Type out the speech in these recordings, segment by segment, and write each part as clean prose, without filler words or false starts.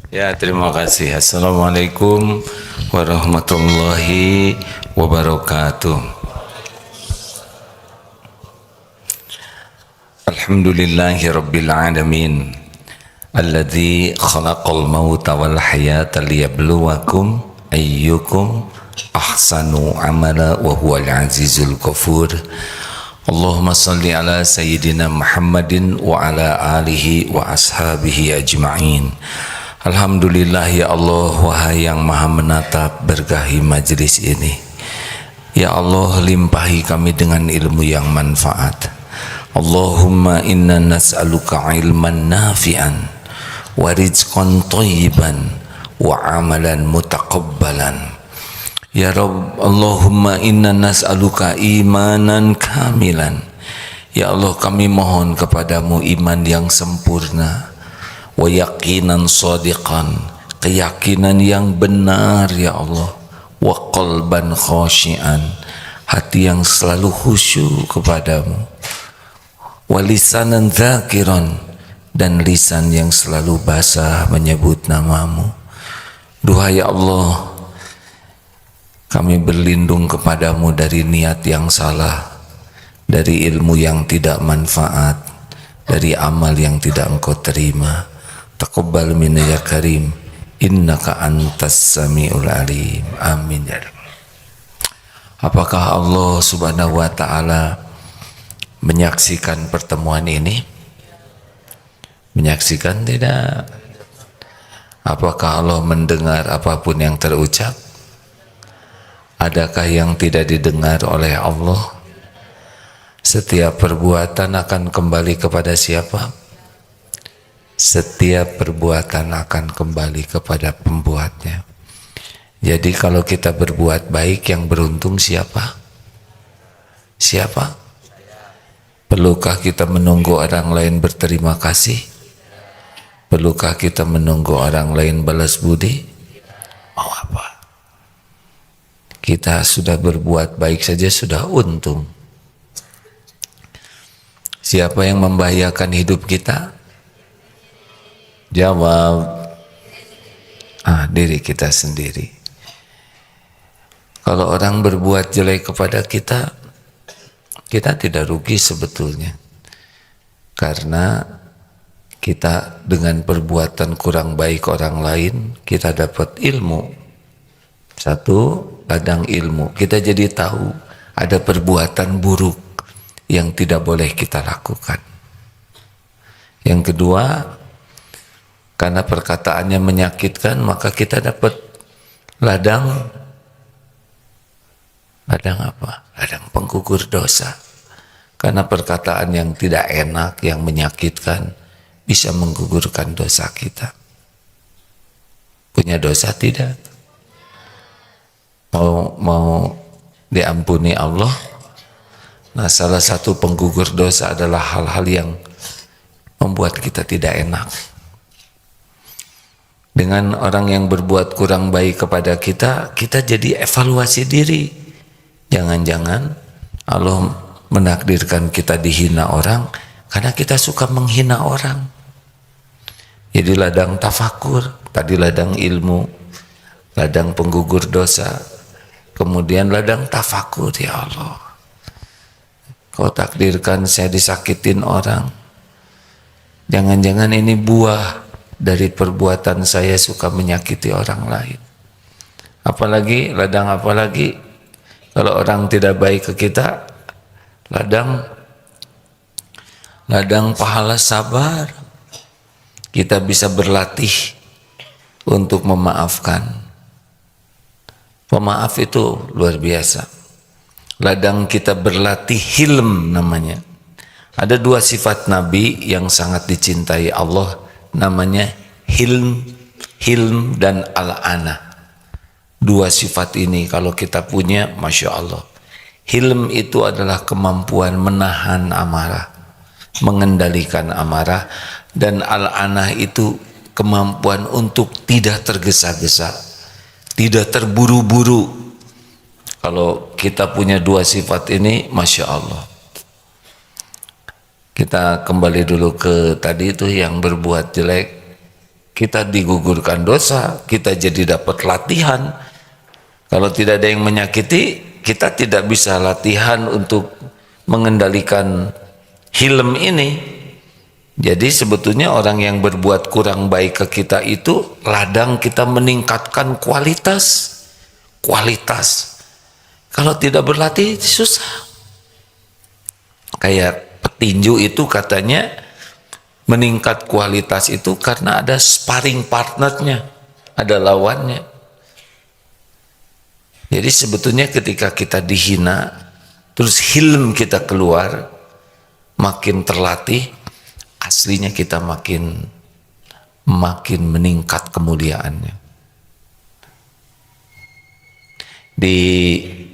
Ya, terima kasih. Assalamualaikum warahmatullahi wabarakatuh. Alhamdulillahi rabbil alamin. Alladzi khalaqal mauta wal hayata liyabluwakum ayyukum ahsanu amala wa huwal azizul ghafur. Allahumma salli ala sayyidina Muhammadin wa ala alihi wa ashabihi ajma'in. Alhamdulillah ya Allah, wahai yang maha menatap berkahi majlis ini. Ya Allah, limpahi kami dengan ilmu yang manfaat. Allahumma inna nas'aluka ilman nafi'an wa rizqan thayyiban wa amalan mutaqabbalan. Ya Rabb, Allahumma inna nas'aluka imanan kamilan. Ya Allah, kami mohon kepadamu iman yang sempurna, wa yaqinan shadiqan, keyakinan yang benar ya Allah, wa qalban khashian, hati yang selalu khusyuk kepadamu, wa lisanan dzakiran, dan lisan yang selalu basah menyebut namamu. Duhai Allah, kami berlindung kepadamu dari niat yang salah, dari ilmu yang tidak manfaat, dari amal yang tidak engkau terima. Taqabbal minna ya karim, innaka antas samiul alim. Amin ya rabbal. Apakah Allah subhanahu wa ta'ala menyaksikan pertemuan ini? Menyaksikan tidak? Apakah Allah mendengar apapun yang terucap? Adakah yang tidak didengar oleh Allah? Setiap perbuatan akan kembali kepada siapa? Setiap perbuatan akan kembali kepada pembuatnya. Jadi kalau kita berbuat baik, yang beruntung siapa? Siapa? Perlukah kita menunggu orang lain berterima kasih? Perlukah kita menunggu orang lain balas budi? Mau apa? Kita sudah berbuat baik saja sudah untung. Siapa yang membahayakan hidup kita? Jawab. Diri kita sendiri. Kalau orang berbuat jelek kepada kita, kita tidak rugi sebetulnya. Karena kita dengan perbuatan kurang baik orang lain, kita dapat ilmu. Satu, ladang ilmu. Kita jadi tahu ada perbuatan buruk yang tidak boleh kita lakukan. Yang kedua, karena perkataannya menyakitkan, maka kita dapat ladang apa? Ladang penggugur dosa. Karena perkataan yang tidak enak, yang menyakitkan, bisa menggugurkan dosa kita. Punya dosa tidak? Mau diampuni Allah? Nah, salah satu penggugur dosa adalah hal-hal yang membuat kita tidak enak. Dengan orang yang berbuat kurang baik kepada kita, kita jadi evaluasi diri. Jangan-jangan Allah menakdirkan kita dihina orang karena kita suka menghina orang. Jadi ladang tafakur, tadi ladang ilmu, ladang penggugur dosa, kemudian ladang tafakur. Ya Allah, Kau takdirkan saya disakitin orang. Jangan-jangan ini buah dari perbuatan saya suka menyakiti orang lain. Apalagi, ladang apalagi kalau orang tidak baik ke kita, ladang pahala sabar. Kita bisa berlatih untuk memaafkan. Pemaaf itu luar biasa. Ladang kita berlatih hilm namanya. Ada dua sifat Nabi yang sangat dicintai Allah, namanya hilm dan al-ana. Dua sifat ini kalau kita punya, Masya Allah. Hilm itu adalah kemampuan menahan amarah, mengendalikan amarah, dan al-ana itu kemampuan untuk tidak tergesa-gesa, tidak terburu-buru. Kalau kita punya dua sifat ini, Masya Allah. Kita kembali dulu ke tadi itu yang berbuat jelek, kita digugurkan dosa, kita jadi dapat latihan. Kalau tidak ada yang menyakiti, kita tidak bisa latihan untuk mengendalikan hilm ini. Jadi sebetulnya orang yang berbuat kurang baik ke kita itu ladang kita meningkatkan kualitas. Kalau tidak berlatih susah. Kayak petinju itu katanya meningkat kualitas itu karena ada sparring partnernya, ada lawannya. Jadi sebetulnya ketika kita dihina, terus hilm kita keluar, makin terlatih, aslinya kita makin meningkat kemuliaannya. Di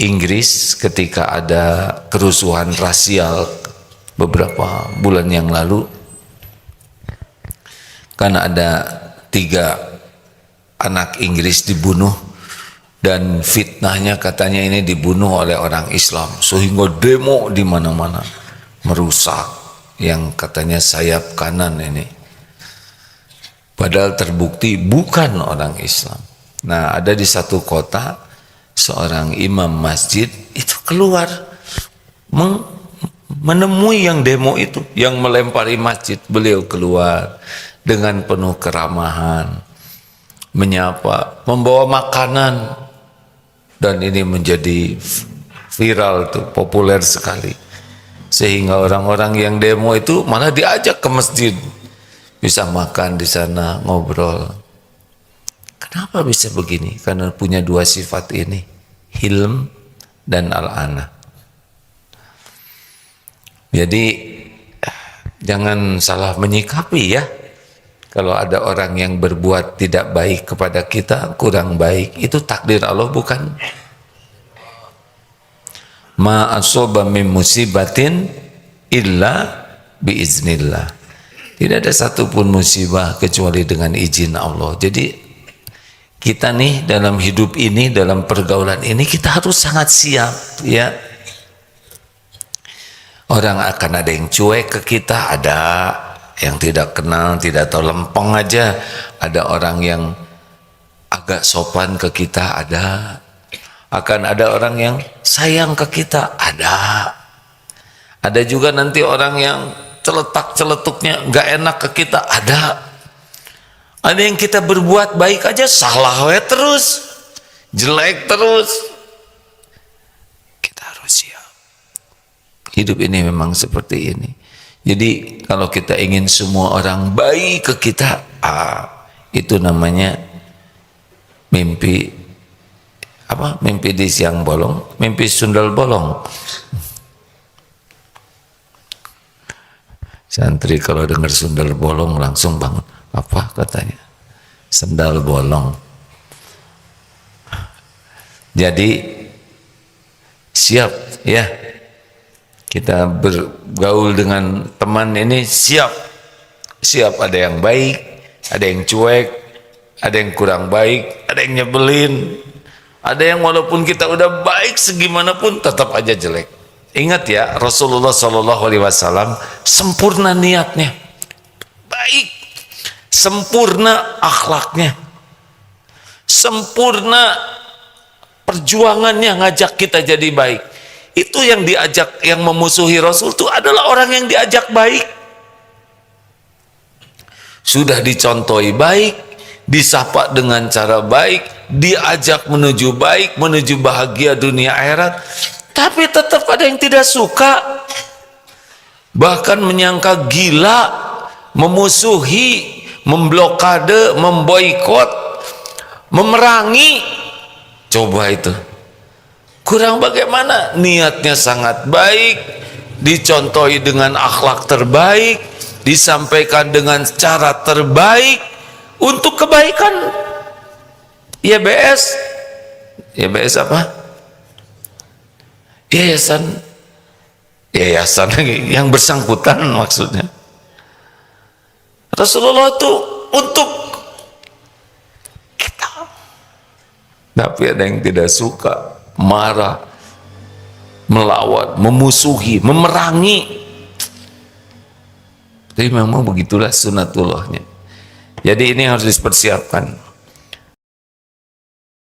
Inggris ketika ada kerusuhan rasial beberapa bulan yang lalu, karena ada 3 anak Inggris dibunuh, dan fitnahnya katanya ini dibunuh oleh orang Islam, sehingga demo di mana-mana merusak yang katanya sayap kanan ini, padahal terbukti bukan orang Islam. Nah, ada di satu kota seorang imam masjid itu keluar menemui yang demo itu, yang melempari masjid. Beliau keluar dengan penuh keramahan, menyapa, membawa makanan, dan ini menjadi viral tuh, populer sekali, sehingga orang-orang yang demo itu malah diajak ke masjid, bisa makan di sana, ngobrol. Kenapa bisa begini? Karena punya 2 sifat ini, hilm dan al-ana. Jadi jangan salah menyikapi ya. Kalau ada orang yang berbuat tidak baik kepada kita, kurang baik, itu takdir Allah bukan? Ma asoba min musibatin illa biiznillah. Tidak ada satupun musibah kecuali dengan izin Allah. Jadi kita nih dalam hidup ini, dalam pergaulan ini, kita harus sangat siap ya. Orang akan ada yang cuek ke kita, ada yang tidak kenal, tidak tahu, lempeng aja. Ada orang yang agak sopan ke kita, ada. Akan ada orang yang sayang ke kita, ada. Ada juga nanti orang yang celetak-celetuknya gak enak ke kita, ada. Ada yang kita berbuat baik aja salah we terus, jelek terus. Kita harus siap. Hidup ini memang seperti ini. Jadi kalau kita ingin semua orang baik ke kita, itu namanya mimpi apa? Mimpi di siang bolong, mimpi sundal bolong. Santri kalau dengar sundal bolong langsung bangun. Apa katanya? Sendal bolong. Jadi siap ya. Kita bergaul dengan teman ini siap. Siap, ada yang baik, ada yang cuek, ada yang kurang baik, ada yang nyebelin, ada yang walaupun kita udah baik segimanapun tetap aja jelek. Ingat ya, Rasulullah SAW sempurna niatnya, baik, sempurna akhlaknya, sempurna perjuangannya ngajak kita jadi baik. Itu yang diajak, yang memusuhi Rasul itu adalah orang yang diajak baik. Sudah dicontohi baik, disapa dengan cara baik, diajak menuju baik, menuju bahagia dunia akhirat, tapi tetap ada yang tidak suka, bahkan menyangka gila, memusuhi, memblokade, memboikot, memerangi. Coba itu kurang bagaimana? Niatnya sangat baik, dicontohi dengan akhlak terbaik, disampaikan dengan cara terbaik untuk kebaikan. YBS apa? Yayasan yang bersangkutan maksudnya. Rasulullah itu untuk kita. Tapi ada yang tidak suka, marah, melawan, memusuhi, memerangi. Tapi memang begitulah sunatullahnya. Jadi ini harus dipersiapkan.